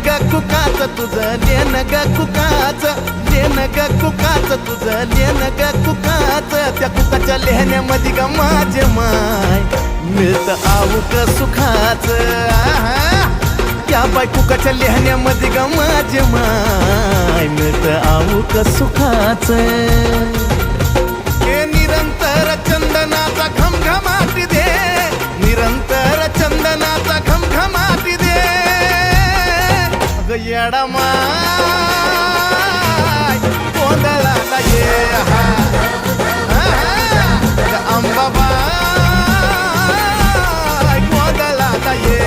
ग कुकाच तुझं लेन ग कुकाच लेन ग कुकाच तुझं लेन ग कुकाच त्या कुकाच्या लेहण्यामध्ये ग माझे माय मिळतं आऊक सुखाच त्या बाय कुकाच्या लेहण्यामध्ये ग माझे माय मिळतं आऊक सुखाच हे निरंतर चंदनाचा घमघमाटी दे निरंतर चंदनाचा घमघमाटी दे अगं येडा माय गोंधळाला ये अंबाबाई गोंधळाला ये